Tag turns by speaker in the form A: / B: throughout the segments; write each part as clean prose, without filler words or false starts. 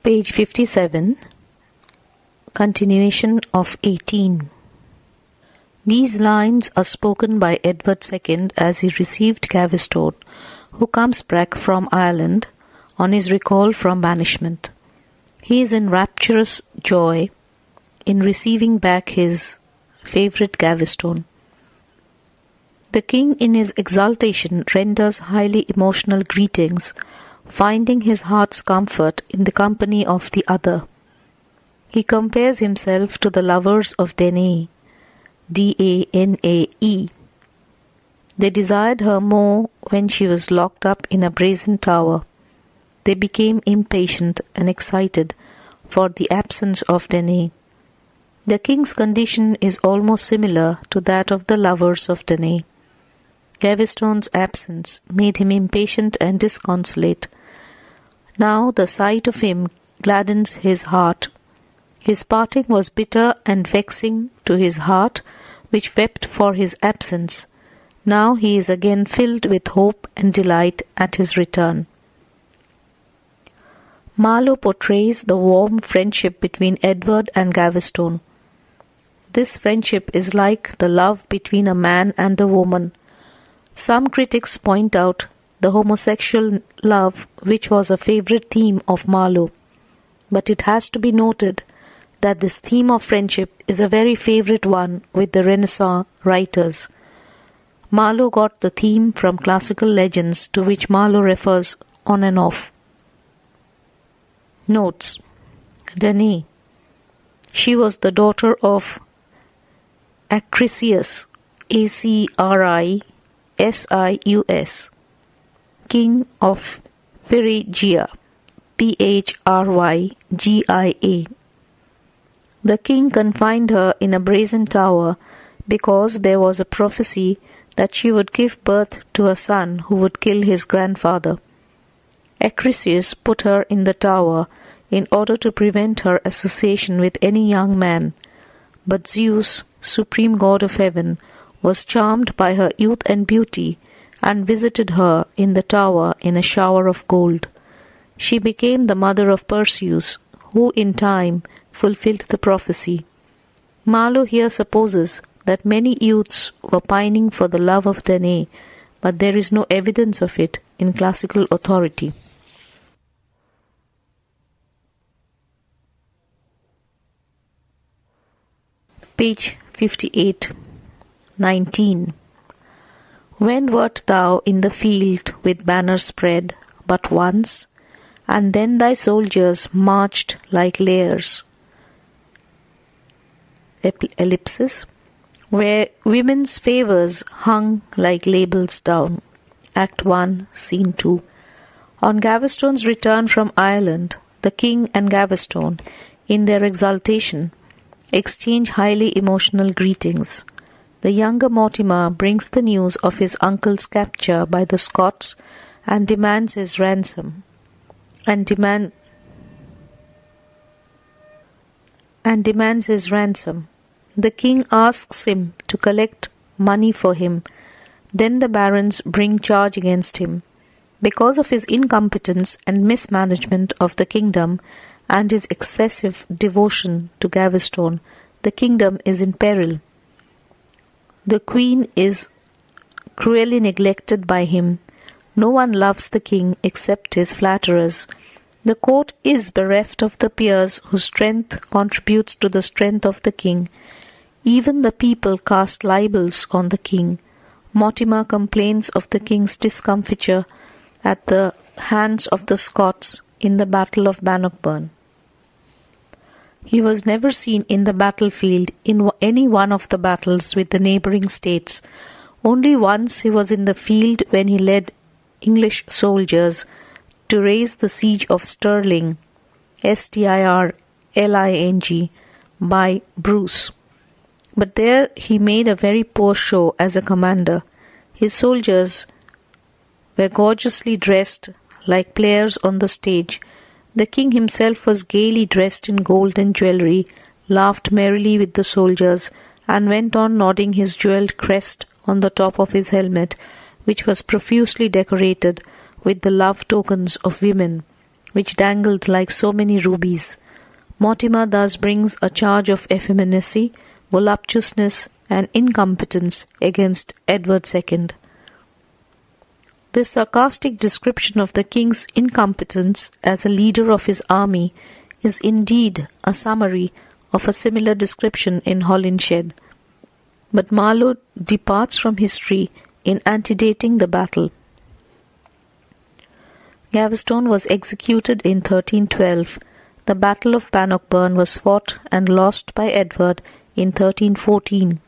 A: Page 57. Continuation of 18. These lines are spoken by Edward II as he received Gaveston, who comes back from Ireland on his recall from banishment. He is in rapturous joy in receiving back his favourite Gaveston. The king in his exultation renders highly emotional greetings, finding his heart's comfort in the company of the other. He compares himself to the lovers of Danae, Danae. They desired her more when she was locked up in a brazen tower. They became impatient and excited for the absence of Danae. The king's condition is almost similar to that of the lovers of Danae. Gaveston's absence made him impatient and disconsolate. Now the sight of him gladdens his heart. His parting was bitter and vexing to his heart, which wept for his absence. Now he is again filled with hope and delight at his return. Marlowe portrays the warm friendship between Edward and Gaveston. This friendship is like the love between a man and a woman. Some critics point out the homosexual love which was a favourite theme of Marlowe, but it has to be noted that this theme of friendship is a very favourite one with the Renaissance writers. Marlowe got the theme from classical legends to which Marlowe refers on and off. Notes. Danae. She was the daughter of Acrisius, Acrisius, king of Phrygia, Phrygia. The king confined her in a brazen tower because there was a prophecy that she would give birth to a son who would kill his grandfather. Acrisius put her in the tower in order to prevent her association with any young man, but Zeus, supreme god of heaven, was charmed by her youth and beauty and visited her in the tower in a shower of gold. She became the mother of Perseus, who in time fulfilled the prophecy. Marlowe here supposes that many youths were pining for the love of Danae, but there is no evidence of it in classical authority. Page 58. 19. When wert thou in the field with banner spread but once, and then thy soldiers marched like layers? Ellipsis. Where women's favours hung like labels down. Act 1, Scene 2. On Gaveston's return from Ireland, the king and Gaveston, in their exultation, exchange highly emotional greetings. The younger Mortimer brings the news of his uncle's capture by the Scots and demands his ransom. The king asks him to collect money for him. Then the barons bring charge against him. Because of his incompetence and mismanagement of the kingdom and his excessive devotion to Gaveston, the kingdom is in peril. The queen is cruelly neglected by him. No one loves the king except his flatterers. The court is bereft of the peers whose strength contributes to the strength of the king. Even the people cast libels on the king. Mortimer complains of the king's discomfiture at the hands of the Scots in the Battle of Bannockburn. He was never seen in the battlefield in any one of the battles with the neighbouring states. Only once he was in the field when he led English soldiers to raise the siege of Stirling, Stirling, by Bruce. But there he made a very poor show as a commander. His soldiers were gorgeously dressed like players on the stage. The king himself was gaily dressed in gold and jewellery, laughed merrily with the soldiers, and went on nodding his jewelled crest on the top of his helmet, which was profusely decorated with the love tokens of women, which dangled like so many rubies. Mortimer thus brings a charge of effeminacy, voluptuousness, and incompetence against Edward II. This sarcastic description of the king's incompetence as a leader of his army is indeed a summary of a similar description in Holinshed. But Marlowe departs from history in antedating the battle. Gaveston was executed in 1312. The Battle of Bannockburn was fought and lost by Edward in 1314.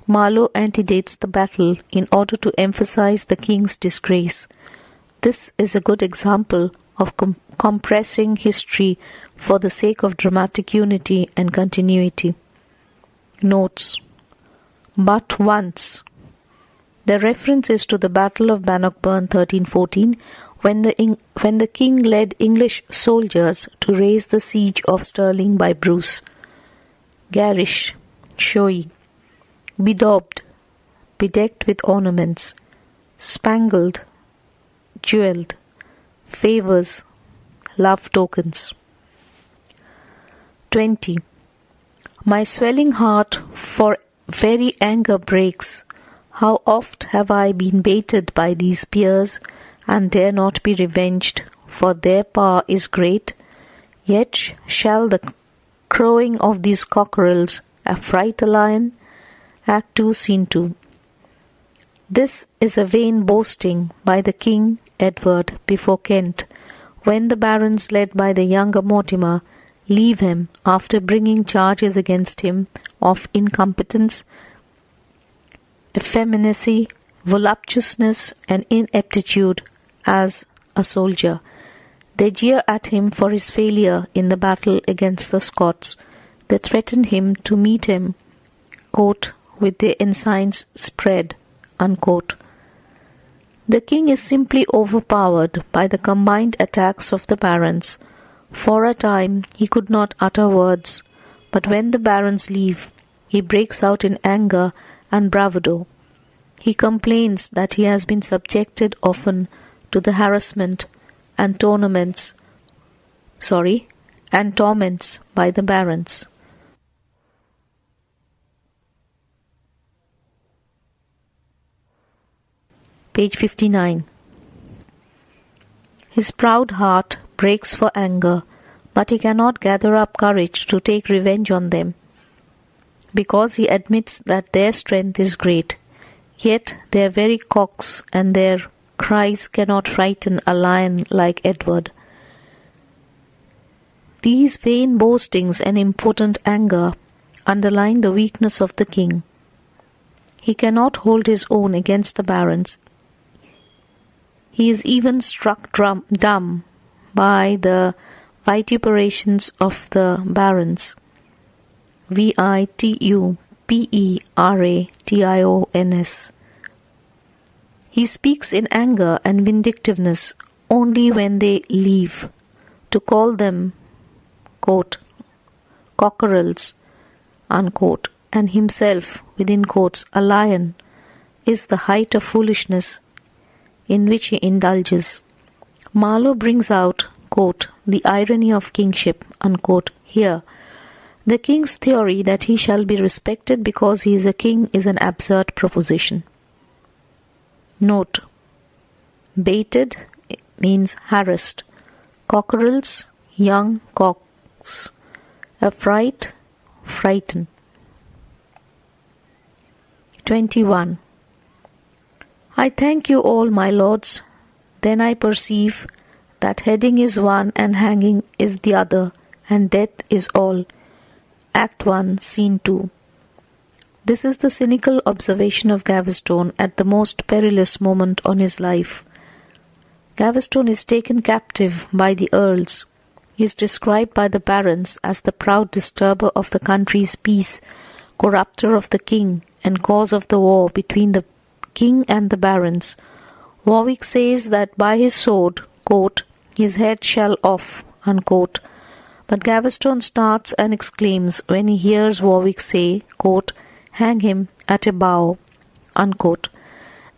A: Marlowe antedates the battle in order to emphasize the king's disgrace. This is a good example of compressing history for the sake of dramatic unity and continuity. Notes: but once. The reference is to the Battle of Bannockburn 1314, when the king led English soldiers to raise the siege of Stirling by Bruce. Garish, showy. Bedaubed, bedecked with ornaments. Spangled, jewelled. Favours, love tokens. 20. My swelling heart for very anger breaks. How oft have I been baited by these peers, and dare not be revenged, for their power is great. Yet shall the crowing of these cockerels affright a lion? Act 2, Scene 2. This is a vain boasting by the King Edward before Kent, when the barons led by the younger Mortimer leave him after bringing charges against him of incompetence, effeminacy, voluptuousness, and ineptitude as a soldier. They jeer at him for his failure in the battle against the Scots. They threaten him to meet him, quote, with their ensigns spread, unquote. The king is simply overpowered by the combined attacks of the barons. For a time he could not utter words, but when the barons leave, he breaks out in anger and bravado. He complains that he has been subjected often to the harassment and torments by the barons. Page 59. His proud heart breaks for anger, but he cannot gather up courage to take revenge on them, because he admits that their strength is great. Yet their very cocks and their cries cannot frighten a lion like Edward. These vain boastings and impotent anger underline the weakness of the king. He cannot hold his own against the barons. He is even struck dumb by the vituperations of the barons. Vituperation. He speaks in anger and vindictiveness only when they leave. To call them, quote, cockerels, unquote, and himself, within quotes, a lion, is the height of foolishness in which he indulges. Marlowe brings out, quote, the irony of kingship, unquote, here. The king's theory that he shall be respected because he is a king is an absurd proposition. Note: baited means harassed. Cockerels, young cocks. Affright, frighten. 21. I thank you all, my lords. Then I perceive that heading is one and hanging is the other, and death is all. Act 1, Scene 2. This is the cynical observation of Gaveston at the most perilous moment on his life. Gaveston is taken captive by the earls. He is described by the barons as the proud disturber of the country's peace, corrupter of the king, and cause of the war between the king and the barons. Warwick says that by his sword, quote, his head shall off, unquote. But Gaveston starts and exclaims when he hears Warwick say, quote, hang him at a bough, unquote.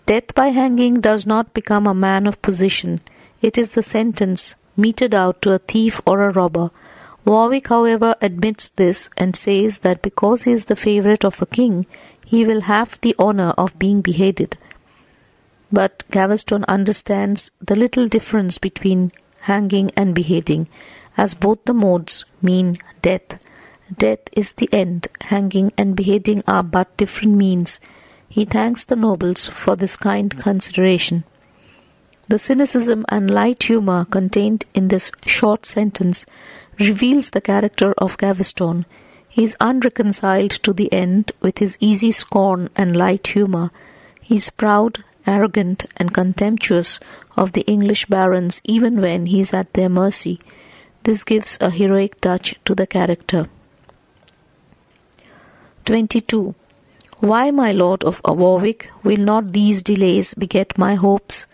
A: Death by hanging does not become a man of position. It is the sentence meted out to a thief or a robber. Warwick, however, admits this and says that because he is the favourite of a king, he will have the honour of being beheaded. But Gaveston understands the little difference between hanging and beheading, as both the modes mean death. Death is the end. Hanging and beheading are but different means. He thanks the nobles for this kind consideration. The cynicism and light humour contained in this short sentence reveals the character of Gaveston. He is unreconciled to the end with his easy scorn and light humour. He is proud, arrogant, and contemptuous of the English barons even when he is at their mercy. This gives a heroic touch to the character. 22. Why, my lord of Warwick, will not these delays beget my hopes?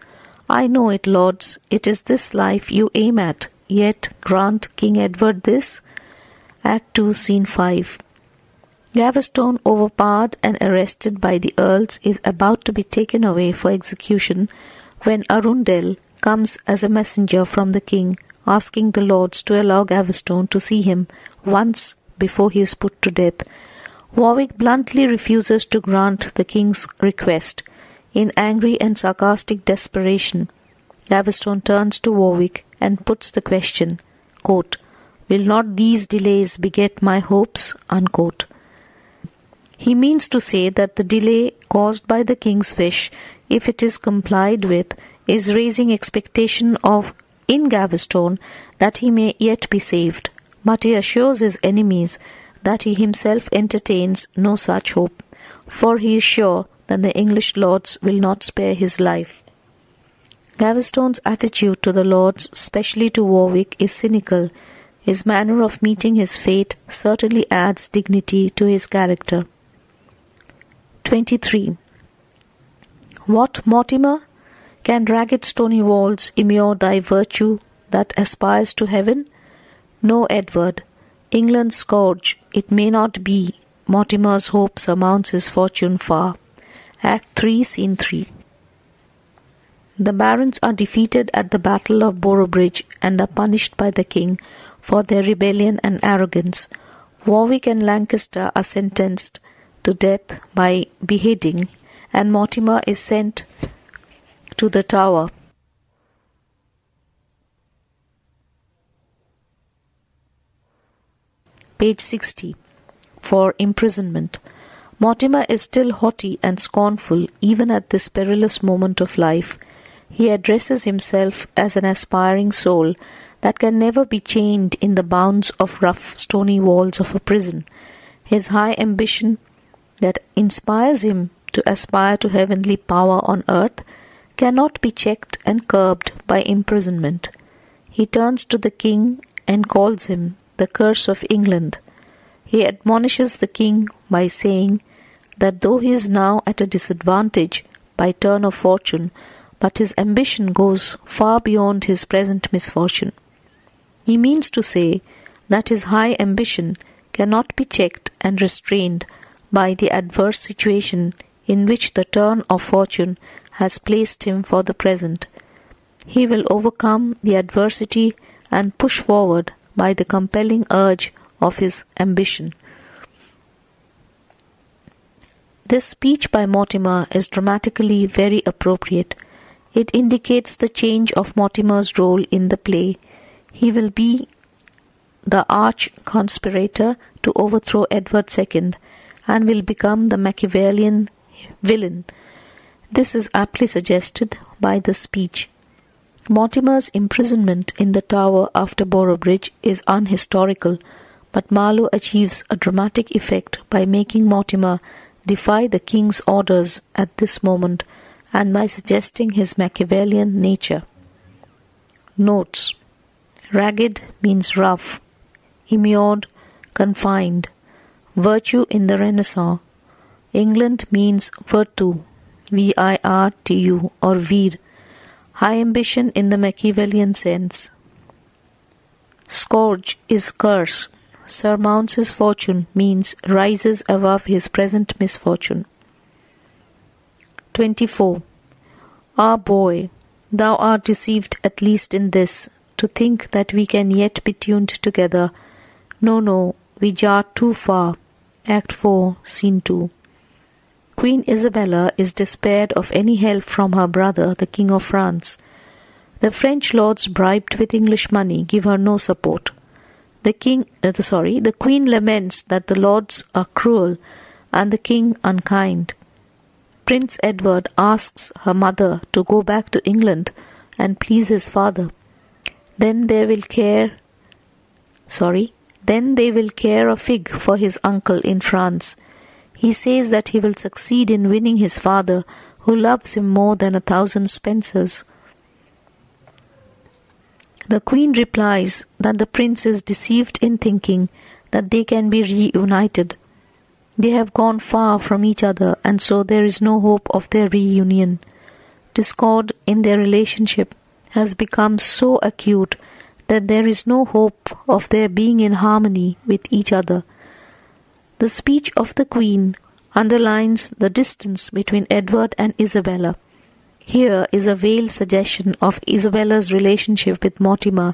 A: I know it, lords, it is this life you aim at, yet grant King Edward this? Act 2, Scene 5. Gaveston, overpowered and arrested by the earls, is about to be taken away for execution when Arundel comes as a messenger from the king, asking the lords to allow Gaveston to see him once before he is put to death. Warwick bluntly refuses to grant the king's request. In angry and sarcastic desperation, Gaveston turns to Warwick and puts the question, quote, "Will not these delays beget my hopes?" unquote. He means to say that the delay caused by the king's wish, if it is complied with, is raising expectation in Gaveston that he may yet be saved, but he assures his enemies that he himself entertains no such hope, for he is sure that the English lords will not spare his life. Gaveston's attitude to the lords, especially to Warwick, is cynical. His manner of meeting his fate certainly adds dignity to his character. 23. What, Mortimer? Can ragged stony walls immure thy virtue that aspires to heaven? No, Edward. England's scourge, it may not be. Mortimer's hope surmounts his fortune far. Act 3, Scene 3. The barons are defeated at the Battle of Boroughbridge and are punished by the king for their rebellion and arrogance. Warwick and Lancaster are sentenced to death by beheading, and Mortimer is sent to the Tower. Page 60. For imprisonment. Mortimer is still haughty and scornful even at this perilous moment of life. He addresses himself as an aspiring soul that can never be chained in the bounds of rough stony walls of a prison. His high ambition that inspires him to aspire to heavenly power on earth cannot be checked and curbed by imprisonment. He turns to the king and calls him the curse of England. He admonishes the king by saying that though he is now at a disadvantage by turn of fortune, but his ambition goes far beyond his present misfortune. He means to say that his high ambition cannot be checked and restrained by the adverse situation in which the turn of fortune has placed him for the present. He will overcome the adversity and push forward by the compelling urge of his ambition. This speech by Mortimer is dramatically very appropriate. It indicates the change of Mortimer's role in the play. He will be the arch conspirator to overthrow Edward II and will become the Machiavellian villain. This is aptly suggested by the speech. Mortimer's imprisonment in the Tower after Boroughbridge is unhistorical, but Marlowe achieves a dramatic effect by making Mortimer defy the king's orders at this moment and by suggesting his Machiavellian nature. Notes: ragged means rough, immured, confined. Virtue in the Renaissance. England means virtu, virtu or vir. High ambition in the Machiavellian sense. Scourge is curse. Surmounts his fortune means rises above his present misfortune. 24. Ah boy, thou art deceived at least in this, to think that we can yet be tuned together. No, we jar too far. Act 4, Scene 2. Queen Isabella is despaired of any help from her brother, the King of France. The French lords bribed with English money give her no support. The Queen laments that the lords are cruel and the King unkind. Prince Edward asks her mother to go back to England and please his father. Then they will care a fig for his uncle in France. He says that he will succeed in winning his father, who loves him more than 1,000 Spencers. The Queen replies that the prince is deceived in thinking that they can be reunited. They have gone far from each other, and so there is no hope of their reunion. Discord in their relationship has become so acute that there is no hope of their being in harmony with each other. The speech of the Queen underlines the distance between Edward and Isabella. Here is a veiled suggestion of Isabella's relationship with Mortimer,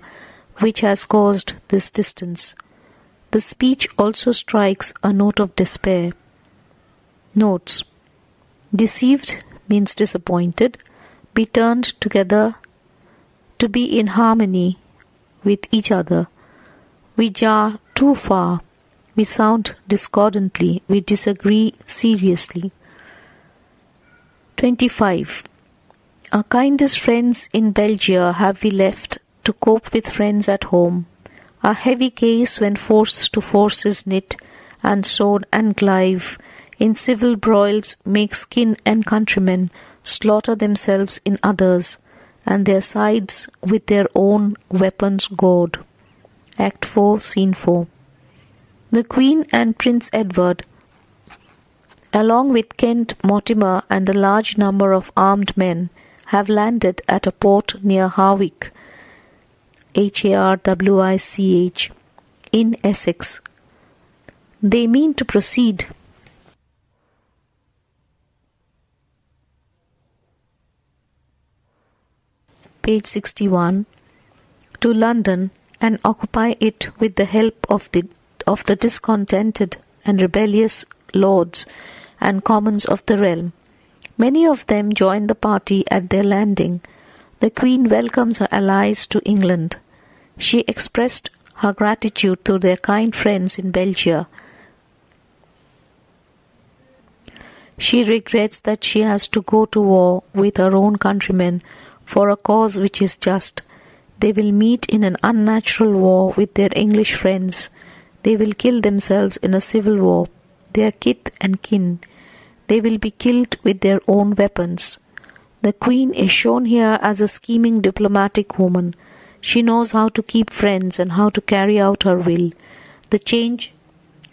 A: which has caused this distance. The speech also strikes a note of despair. Notes: deceived means disappointed, be turned together, to be in harmony with each other. We jar too far, we sound discordantly, we disagree seriously. 25. Our kindest friends in Belgium have we left to cope with friends at home. A heavy case when force to force is knit, and sword and glaive in civil broils make kin and countrymen slaughter themselves in others, and their sides with their own weapons gored. Act 4, Scene 4. The Queen and Prince Edward, along with Kent Mortimer and a large number of armed men, have landed at a port near Harwich, Harwich, in Essex. They mean to proceed page 61 to London and occupy it with the help of the discontented and rebellious lords and commons of the realm. Many of them join the party at their landing. The Queen welcomes her allies to England. She expressed her gratitude to their kind friends in Belgium. She regrets that she has to go to war with her own countrymen for a cause which is just. They will meet in an unnatural war with their English friends. They will kill themselves in a civil war, their kith and kin. They will be killed with their own weapons. The Queen is shown here as a scheming diplomatic woman. She knows how to keep friends and how to carry out her will. The change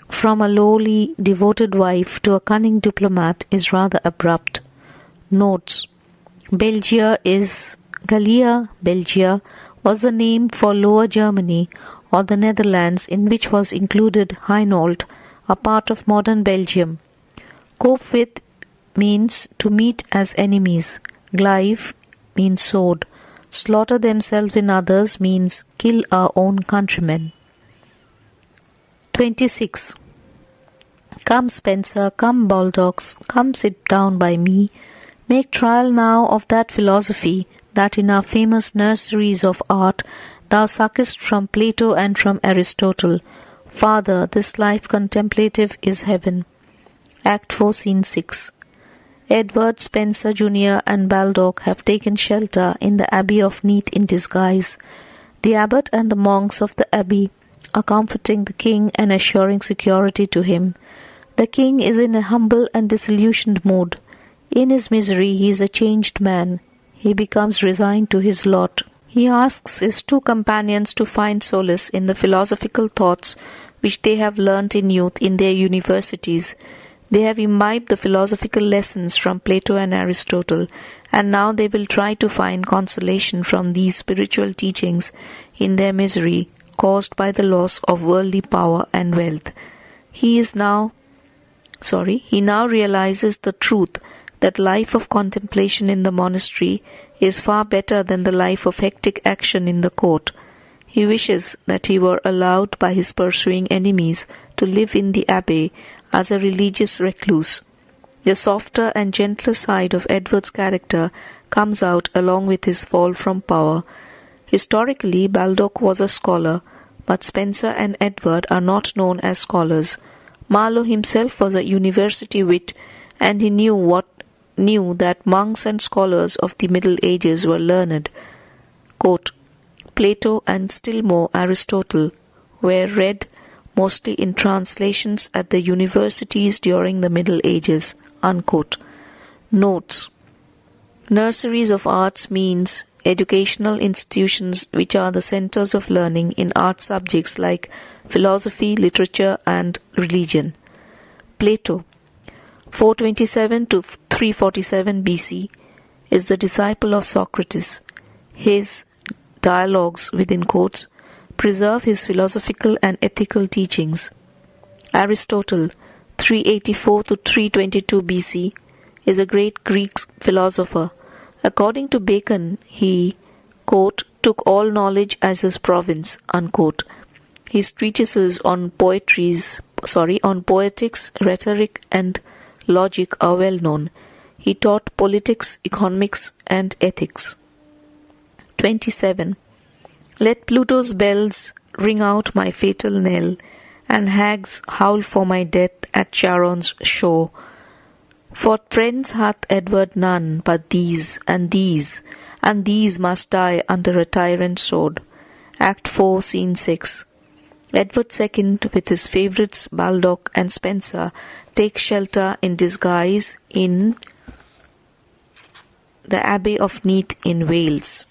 A: from a lowly, devoted wife to a cunning diplomat is rather abrupt. Notes: Gallia Belgia was the name for Lower Germany or the Netherlands, in which was included Hainault, a part of modern Belgium. Cope with means to meet as enemies. Glaive means sword. Slaughter themselves in others means kill our own countrymen. 26. Come, Spencer, come, Baldock, come sit down by me. Make trial now of that philosophy that in our famous nurseries of art thou suckest from Plato and from Aristotle. Father, this life contemplative is heaven. Act 4, Scene 6. Edward Spencer Jr. and Baldock have taken shelter in the Abbey of Neath in disguise. The abbot and the monks of the abbey are comforting the king and assuring security to him. The king is in a humble and disillusioned mood. In his misery he is a changed man. He becomes resigned to his lot. He asks his two companions to find solace in the philosophical thoughts which they have learnt in youth in their universities. They have imbibed the philosophical lessons from Plato and Aristotle, and now they will try to find consolation from these spiritual teachings in their misery caused by the loss of worldly power and wealth. He now realizes the truth that life of contemplation in the monastery is far better than the life of hectic action in the court. He wishes that he were allowed by his pursuing enemies to live in the abbey as a religious recluse. The softer and gentler side of Edward's character comes out along with his fall from power. Historically, Baldock was a scholar, but Spencer and Edward are not known as scholars. Marlowe himself was a university wit, and he knew that monks and scholars of the Middle Ages were learned. Quote, Plato and still more Aristotle were read mostly in translations at the universities during the Middle Ages. Unquote. Notes. Nurseries of arts means educational institutions which are the centers of learning in art subjects like philosophy, literature, and religion. Plato, 427 to 347 BC, is the disciple of Socrates. His dialogues, within quotes, preserve his philosophical and ethical teachings. Aristotle, 384 to 322 BC, is a great Greek philosopher. According to Bacon, he, quote, took all knowledge as his province, unquote. His treatises on poetics, rhetoric, and logic are well known. He taught politics, economics, and ethics. 27. Let Pluto's bells ring out my fatal knell, and hags howl for my death at Charon's shore. For friends hath Edward none but these, and these must die under a tyrant's sword. Act 4, Scene 6. Edward II, with his favourites Baldock and Spencer, take shelter in disguise in the Abbey of Neath in Wales.